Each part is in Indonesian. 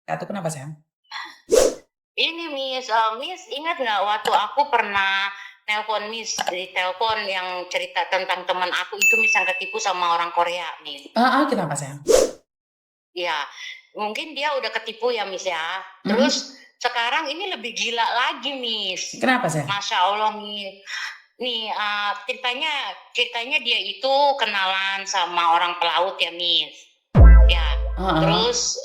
Kak, tuh kenapa sayang? Ini Miss, Miss ingat nggak waktu aku pernah nelpon Miss di telepon yang cerita tentang teman aku itu Miss yang ketipu sama orang Korea Miss. Kenapa sayang? Ya, mungkin dia udah ketipu ya Miss ya. Mhm. Terus sekarang ini lebih gila lagi Miss. Kenapa sayang? Masya Allah Miss. Nih ceritanya ceritanya dia itu kenalan sama orang pelaut ya Miss. Ya, Heeh. terus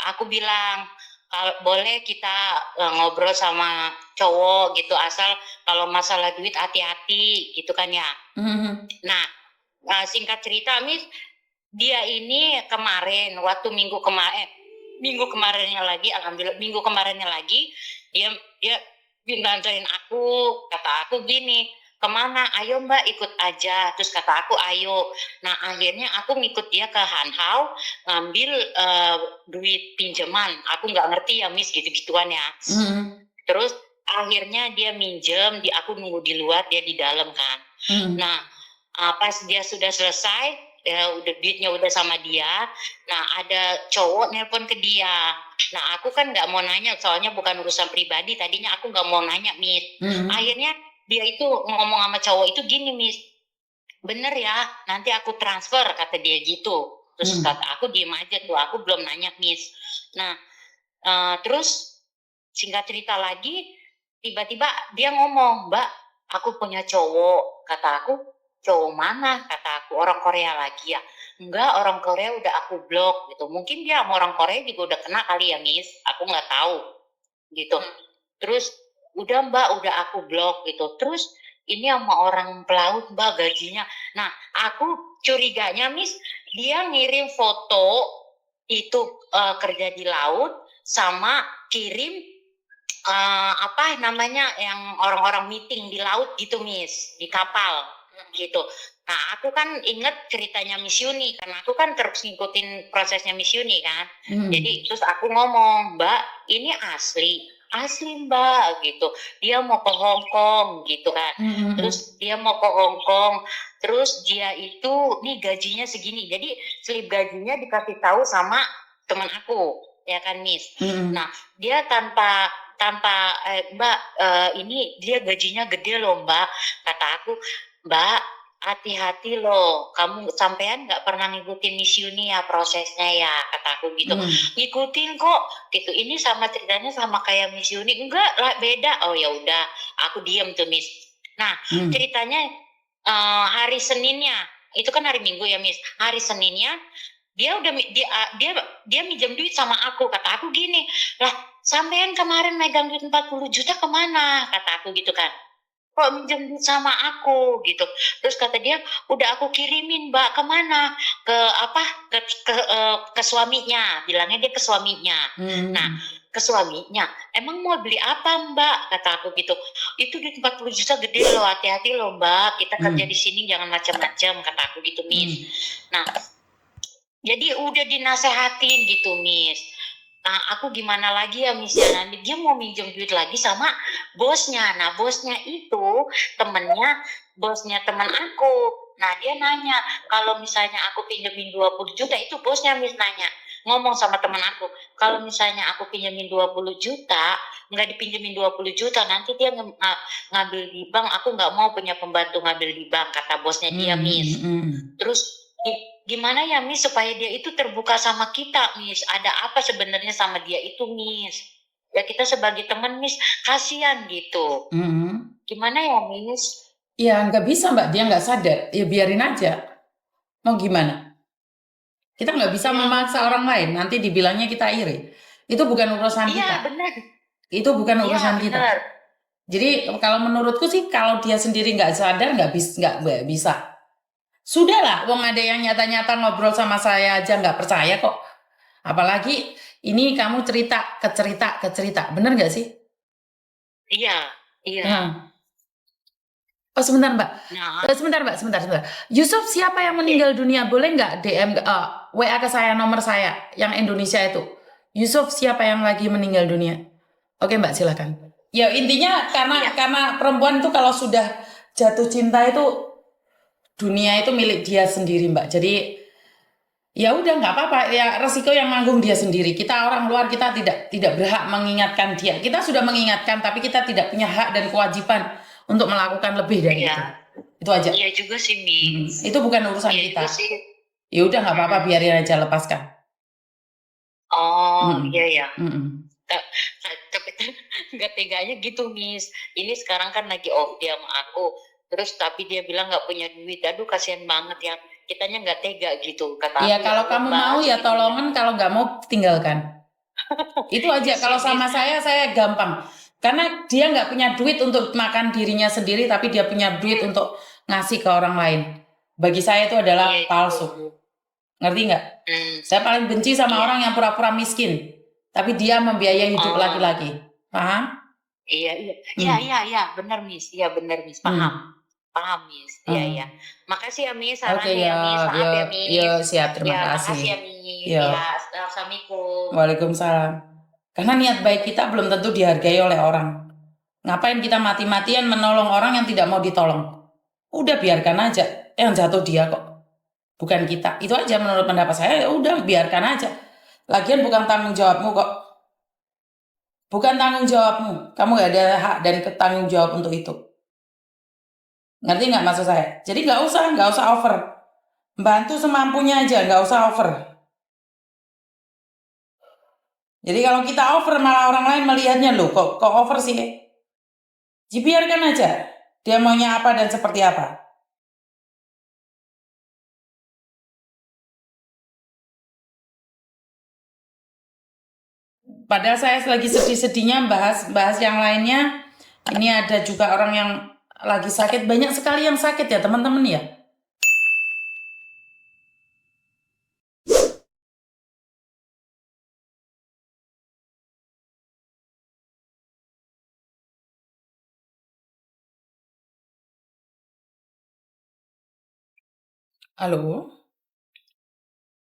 aku bilang kalau boleh kita ngobrol sama cowok gitu asal kalau masalah duit hati-hati gitu kan ya. Mhm. Nah, singkat cerita Miss, dia ini kemarin waktu minggu kemarinnya lagi, alhamdulillah minggu kemarinnya lagi dia dia nganterin aku, kata aku gini, kemana? Ayo Mbak ikut aja. Terus kata aku ayo. Nah akhirnya aku ngikut dia ke Hanhau ngambil duit pinjaman. Aku nggak ngerti ya Miss gitu-gituan ya. Mhm. Terus akhirnya dia minjem, aku nunggu di luar, dia di dalam kan. Mhm. Nah, pas dia sudah selesai, ya udah duitnya udah sama dia. Nah, ada cowok nelpon ke dia. Nah, aku kan nggak mau nanya, soalnya bukan urusan pribadi. Tadinya aku nggak mau nanya, Miss. Mhm. Akhirnya dia itu ngomong sama cowok itu gini, Miss. Bener ya, nanti aku transfer, kata dia gitu. Terus Mhm. kata aku diem aja tuh, aku belum nanya, Miss. Nah, terus singkat cerita lagi, tiba-tiba dia ngomong, "Mbak, aku punya cowok." Kata aku, "Cowok mana?" Kata aku, "Orang Korea lagi ya?" "Enggak, orang Korea udah aku blok." Gitu. Mungkin dia sama orang Korea juga udah kena kali ya, Miss, aku nggak tahu, gitu. Terus, "Udah Mbak, udah aku blok." Gitu. Terus, "Ini sama orang pelaut Mbak gajinya." Nah, aku curiganya Miss, dia ngirim foto itu kerja di laut sama kirim apa namanya yang orang-orang meeting di laut gitu Miss, di kapal gitu. Nah aku kan inget ceritanya Miss Yuni karena aku kan terus ngikutin prosesnya Miss Yuni kan. Mhm. Jadi terus aku ngomong, Mbak ini asli, asli Mbak gitu. Dia mau ke Hong Kong gitu kan. Mhm. Terus dia mau ke Hong Kong, terus dia itu nih gajinya segini. Jadi slip gajinya dikasih tahu sama teman aku, ya kan Miss. Mhm. Nah dia tanpa tanpa Mbak ini dia gajinya gede loh Mbak, kata aku, Mbak hati-hati loh, kamu sampean nggak pernah ngikutin Miss Yuni ya prosesnya ya, kata aku gitu. Mhm. Ngikutin kok, gitu. Ini sama ceritanya sama kayak Miss Yuni, enggak lah beda. Oh ya udah, aku diem tuh Miss. Nah Mhm. ceritanya hari Seninnya, itu kan hari Minggu ya Miss. Hari Seninnya dia udah dia minjem duit sama aku, kata aku gini, lah sampean kemarin megang duit 40 juta kemana, kata aku gitu kan, kok minjem duit sama aku gitu. Terus kata dia udah aku kirimin Mbak, kemana, ke apa, ke suaminya, bilangnya dia ke suaminya. Nah Mhm. ke suaminya, emang mau beli apa Mbak, kata aku gitu. Itu duit 40 juta gede loh, hati-hati loh Mbak, kita kerja di Mhm. sini jangan macam-macam, kata aku gitu Miss. Mhm. Nah jadi udah dinasehatin gitu Miss. Nah aku gimana lagi ya Miss ya, nanti dia mau minjem duit lagi sama bosnya. Nah bosnya itu temennya bosnya teman aku. Nah dia nanya, kalau misalnya aku pinjemin 20 juta, itu bosnya Miss nanya, ngomong sama teman aku, kalau misalnya aku pinjemin 20 juta, nggak dipinjemin 20 juta, nanti dia ngambil di bank, aku nggak mau punya pembantu ngambil di bank, kata bosnya dia Miss. Mhm. Mhm. Terus gimana ya Miss supaya dia itu terbuka sama kita Miss? Ada apa sebenarnya sama dia itu Miss? Ya kita sebagai teman Miss, kasihan gitu. Mhm. Gimana ya Miss? Ya nggak bisa Mbak, dia nggak sadar, ya biarin aja. Mau gimana? Kita nggak bisa Iya memaksa Miss. orang lain, nanti dibilangnya kita iri. Itu bukan urusan Iya kita. benar. Itu bukan Iya urusan kita. benar. Jadi kalau menurutku sih kalau dia sendiri nggak sadar nggak bisa. Sudahlah, wong ada yang nyata-nyata ngobrol sama saya aja nggak percaya kok. Apalagi ini kamu cerita ke cerita ke cerita, bener nggak sih? Iya, iya. Nah, oh sebentar Mbak. Nah, Sebentar Mbak, sebentar. Yusuf siapa yang iya. meninggal dunia? Boleh nggak DM WA ke saya nomor saya yang Indonesia itu? Yusuf siapa yang lagi meninggal dunia? Oke Mbak silakan. Ya intinya Iya. karena perempuan itu kalau sudah jatuh cinta itu dunia itu milik dia sendiri Mbak. Jadi Ya udah nggak apa-apa, ya resiko yang nanggung dia sendiri. Kita orang luar, kita tidak berhak mengingatkan dia. Kita sudah mengingatkan, tapi kita tidak punya hak dan kewajiban untuk melakukan lebih dari itu. Iya, Itu aja. iya juga sih, Miss. Itu bukan urusan Iya kita. juga sih. Ya udah nggak apa-apa, biarin aja, lepaskan. Oh, Mm-mm. iya ya. Mm-mm. Tapi nggak teganya gitu, Miss. Ini sekarang kan lagi off dia sama aku. Terus tapi dia bilang nggak punya duit. Aduh, kasihan banget ya. Kitanya nggak tega gitu. Kata Ya aku, ya kalau Allah, kamu Mbak, mau ya segitunya. tolongan, kalau nggak mau tinggalkan. Itu aja. Iya Kalau sih, sama Miss. saya gampang. Karena dia nggak punya duit untuk makan dirinya sendiri, tapi dia punya duit untuk ngasih ke orang lain. Bagi saya itu Iya adalah juga. palsu. Ngerti nggak? Hmm, Saya paling benci sama iya. orang yang pura-pura miskin, tapi dia membiayai hidup Oh, laki-laki. Paham? iya, iya. Iya, iya, Hmm. iya. Benar, Miss. Iya, benar, Miss. Paham. Hmm. Paham, Miss. Iya, iya. Hmm. Makasih ya, Miss. Oke Sarannya ya, ya, Miss. ya, Maaf ya, ya, Miss. siap. Terima Ya, kasih. makasih ya, Miss. Ya, Ya, assalamualaikum. waalaikumsalam. Karena niat baik kita belum tentu dihargai oleh orang. Ngapain kita mati-matian menolong orang yang tidak mau ditolong? Udah biarkan aja, yang jatuh dia kok, bukan kita. Itu aja menurut pendapat saya. Ya udah biarkan aja. Lagian bukan tanggung jawabmu kok. Bukan tanggung jawabmu. Kamu gak ada hak dan tanggung jawab untuk itu. Ngerti nggak maksud saya? Jadi nggak usah over. Bantu semampunya aja, nggak usah over. Jadi kalau kita over malah orang lain melihatnya loh, kok over sih? Jadi biarkan aja. Dia maunya apa dan seperti apa. Padahal saya lagi sedih-sedihnya bahas yang lainnya. Ini ada juga orang yang lagi sakit, banyak sekali yang sakit ya teman-teman ya. Halo.